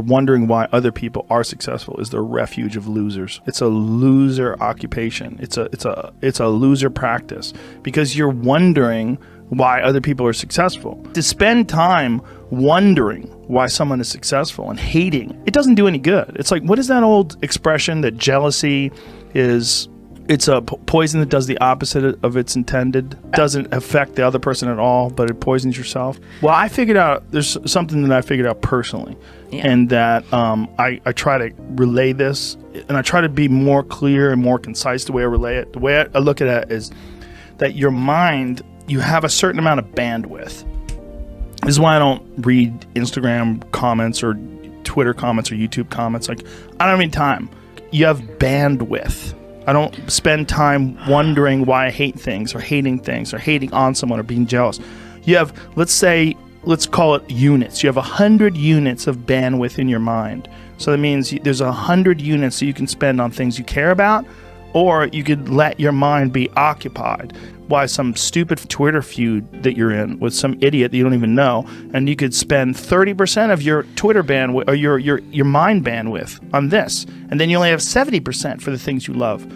wondering why other people are successful is the refuge of losers. It's a loser occupation. It's a loser practice because you're wondering why other people are successful. To spend time wondering why someone is successful and hating, it doesn't do any good. It's like, what is that old expression that jealousy is, it's a poison that does the opposite of its intended, doesn't affect the other person at all, but it poisons yourself. Well, I figured out, there's something that I figured out personally, and that I try to relay this, and I try to be more clear and more concise the way I relay it. The way I look at it is that your mind, you have a certain amount of bandwidth. This is why I don't read Instagram comments or Twitter comments or YouTube comments. Like, I don't have any time. You have bandwidth. I don't spend time wondering why I hate things or hating on someone or being jealous. You have, let's call it units. You have 100 units of bandwidth in your mind. So that means there's 100 units that you can spend on things you care about, or you could let your mind be occupied by some stupid Twitter feud that you're in with some idiot that you don't even know, and you could spend 30% of your Twitter bandwidth or your mind bandwidth on this, and then you only have 70% for the things you love.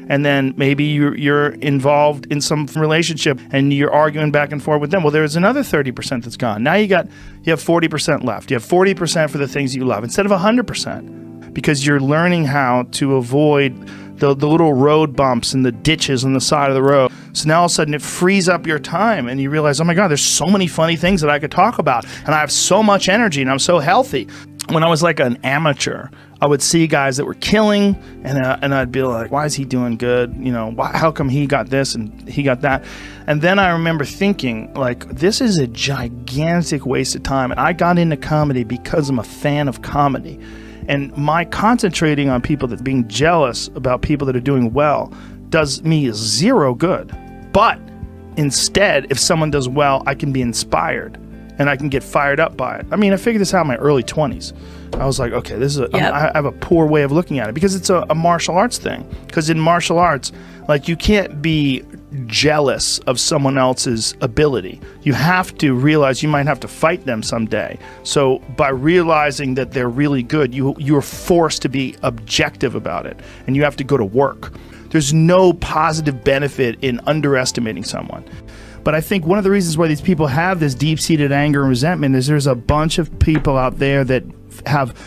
And then maybe you're involved in some relationship and you're arguing back and forth with them. Well, there's another 30% that's gone. Now you have 40% left. You have 40% for the things you love instead of 100%, because you're learning how to avoid the little road bumps and the ditches on the side of the road. So now all of a sudden it frees up your time and you realize, oh my God, there's so many funny things that I could talk about, and I have so much energy and I'm so healthy. When I was like an amateur, I would see guys that were killing, and I'd be like, why is he doing good? You know, how come he got this and he got that? And then I remember thinking, like, this is a gigantic waste of time. And I got into comedy because I'm a fan of comedy. And my concentrating on people that being jealous about people that are doing well does me zero good. But instead, if someone does well, I can be inspired and I can get fired up by it. I mean, I figured this out in my early 20s. I was like, okay, this is I have a poor way of looking at it, because it's a martial arts thing. Because in martial arts, like, you can't be jealous of someone else's ability. You have to realize you might have to fight them someday. So by realizing that they're really good, you're forced to be objective about it, and you have to go to work. There's no positive benefit in underestimating someone. But I think one of the reasons why these people have this deep-seated anger and resentment is there's a bunch of people out there that have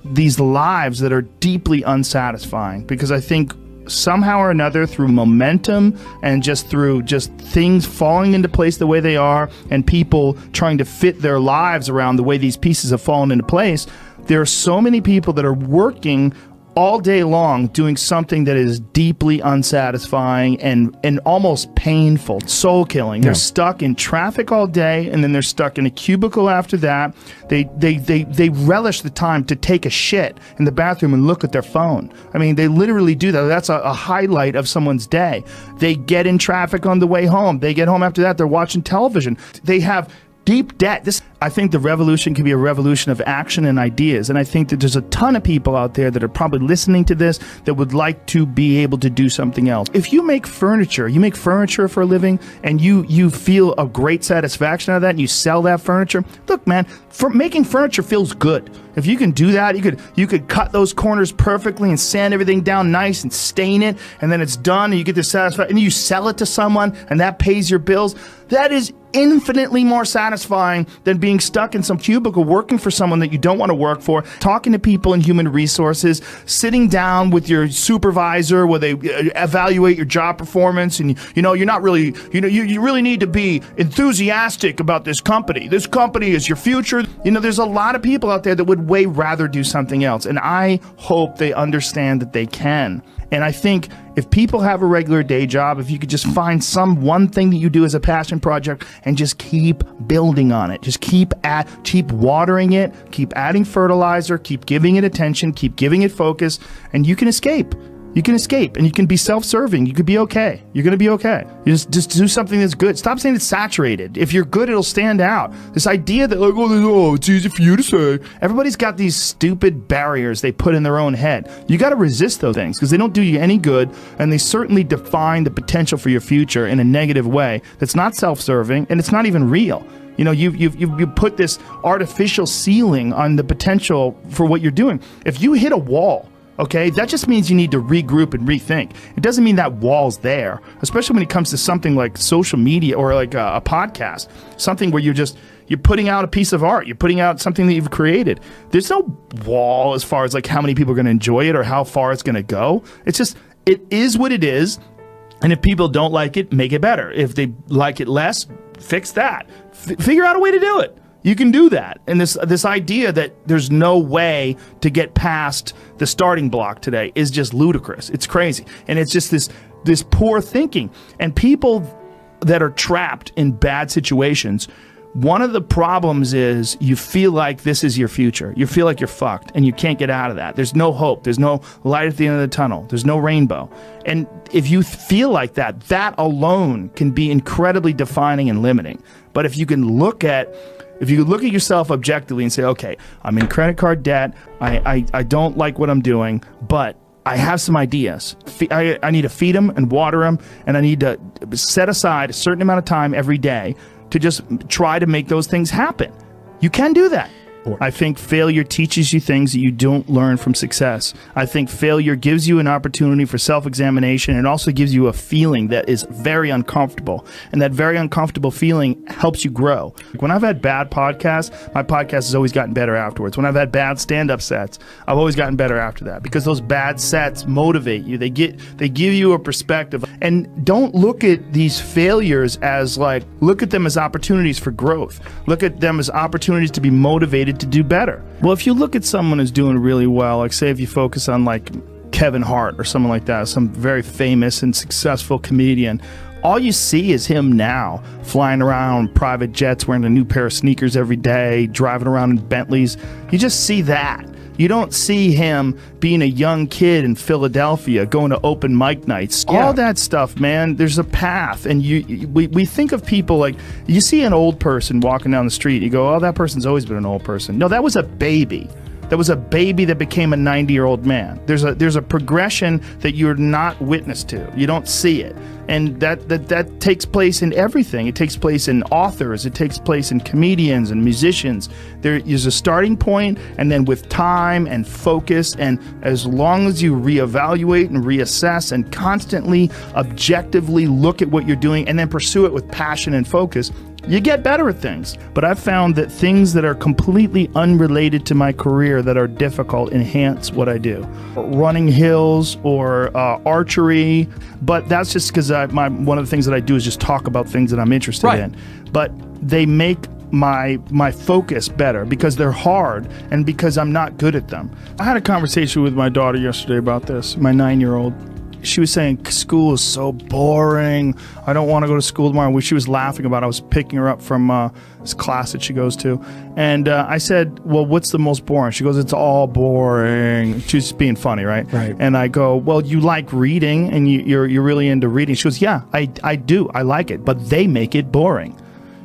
these lives that are deeply unsatisfying, because I think somehow or another, through momentum and through things falling into place the way they are, and people trying to fit their lives around the way these pieces have fallen into place, there are so many people that are working all day long doing something that is deeply unsatisfying and almost painful, soul-killing. They're stuck in traffic all day, and then they're stuck in a cubicle after that. They relish the time to take a shit in the bathroom and look at their phone. I mean, they literally do that. That's a highlight of someone's day. They get in traffic on the way home. They get home after that. They're watching television. They have deep debt. I think the revolution can be a revolution of action and ideas. And I think that there's a ton of people out there that are probably listening to this that would like to be able to do something else. If you make furniture for a living, and you feel a great satisfaction out of that, and you sell that furniture, look, man, making furniture feels good. If you can do that, you could cut those corners perfectly and sand everything down nice and stain it, and then it's done, and you get the satisfaction, and you sell it to someone, and that pays your bills. That is infinitely more satisfying than being stuck in some cubicle working for someone that you don't want to work for, talking to people in human resources, sitting down with your supervisor where they evaluate your job performance, and you're not really, you really need to be enthusiastic about this company. This company is your future. There's a lot of people out there that would way rather do something else, and I hope they understand that they can. And I think if people have a regular day job, if you could just find one thing that you do as a passion project and just keep building on it, just keep watering it, keep adding fertilizer, keep giving it attention, keep giving it focus, and you can escape. You can escape, and you can be self-serving. You could be okay. You're going to be okay. You just do something that's good. Stop saying it's saturated. If you're good, it'll stand out. This idea that, like, oh, it's easy for you to say. Everybody's got these stupid barriers they put in their own head. You got to resist those things, because they don't do you any good, and they certainly define the potential for your future in a negative way that's not self-serving, and it's not even real. You know, you put this artificial ceiling on the potential for what you're doing. If you hit a wall, okay, that just means you need to regroup and rethink. It doesn't mean that wall's there, especially when it comes to something like social media or like a podcast, something where you're putting out a piece of art, you're putting out something that you've created. There's no wall as far as like how many people are going to enjoy it or how far it's going to go. It's just, it is what it is. And if people don't like it, make it better. If they like it less, fix that. Figure out a way to do it. You can do that. And this idea that there's no way to get past the starting block today is just ludicrous. It's crazy. And it's just this poor thinking. And people that are trapped in bad situations, one of the problems is you feel like this is your future. You feel like you're fucked and you can't get out of that. There's no hope. There's no light at the end of the tunnel. There's no rainbow. And if you feel like that, that alone can be incredibly defining and limiting. But if you look at yourself objectively and say, okay, I'm in credit card debt. I don't like what I'm doing, but I have some ideas. I need to feed them and water them, and I need to set aside a certain amount of time every day to just try to make those things happen. You can do that. I think failure teaches you things that you don't learn from success. I think failure gives you an opportunity for self-examination and also gives you a feeling that is very uncomfortable. And that very uncomfortable feeling helps you grow. When I've had bad podcasts, my podcast has always gotten better afterwards. When I've had bad stand-up sets, I've always gotten better after that because those bad sets motivate you. They give you a perspective. And don't look at these failures as look at them as opportunities for growth. Look at them as opportunities to be motivated to do better. Well, if you look at someone who's doing really well, like say if you focus on like Kevin Hart or someone like that, some very famous and successful comedian, all you see is him now flying around private jets, wearing a new pair of sneakers every day, driving around in Bentleys. You just see that. You don't see him being a young kid in Philadelphia, going to open mic nights. Yeah. All that stuff, man, there's a path. And we think of people like, you see an old person walking down the street, you go, oh, that person's always been an old person. No, that was a baby. That was a baby that became a 90-year-old man. There's a progression that you're not witness to. You don't see it. And that takes place in everything. It takes place in authors. It takes place in comedians and musicians. There is a starting point, and then with time and focus, and as long as you reevaluate and reassess and constantly objectively look at what you're doing and then pursue it with passion and focus, you get better at things. But I've found that things that are completely unrelated to my career that are difficult enhance what I do. Running hills or archery, but that's just because one of the things that I do is just talk about things that I'm interested in. But they make my focus better because they're hard and because I'm not good at them. I had a conversation with my daughter yesterday about this, my 9-year-old. She was saying, school is so boring. I don't want to go to school tomorrow. She was laughing about it. I was picking her up from this class that she goes to. And I said, well, what's the most boring? She goes, it's all boring. She was being funny, right? Right. And I go, well, you like reading and you're really into reading. She goes, yeah, I do. I like it. But they make it boring.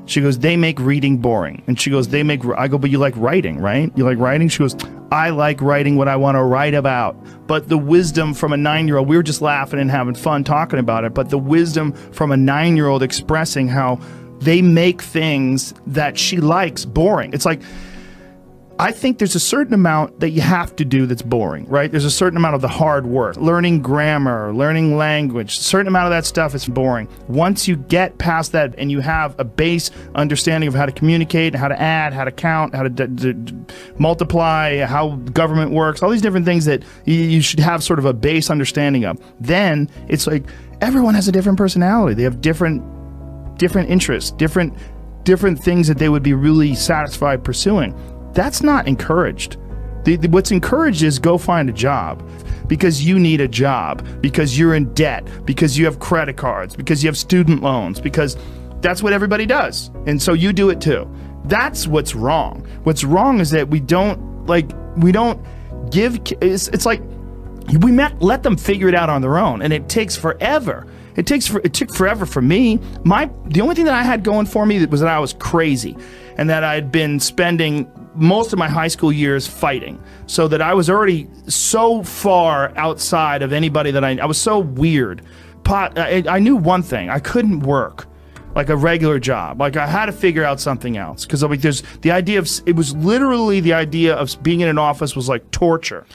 She goes, they make reading boring. And she goes, I go, but you like writing, right? You like writing? She goes, I like writing what I want to write about. But the wisdom from a 9-year-old, we were just laughing and having fun talking about it, but the wisdom from a 9-year-old expressing how they make things that she likes boring. It's like, I think there's a certain amount that you have to do that's boring, right? There's a certain amount of the hard work. Learning grammar, learning language, a certain amount of that stuff is boring. Once you get past that and you have a base understanding of how to communicate, how to add, how to count, how to multiply, how government works, all these different things that you should have sort of a base understanding of, then it's like everyone has a different personality. They have different interests, different things that they would be really satisfied pursuing. That's not encouraged. What's encouraged is go find a job because you need a job, because you're in debt, because you have credit cards, because you have student loans, because that's what everybody does. And so you do it too. That's what's wrong. What's wrong is that we don't give, it's like we let them figure it out on their own, and it takes forever. It took forever for me. The only thing that I had going for me was that I was crazy and that I had been spending most of my high school years fighting, so that I was already so far outside of anybody that I was so weird. I knew one thing: I couldn't work. like a regular job. Like I had to figure out something else because like there's the idea of it was literally the idea of being in an office was like torture.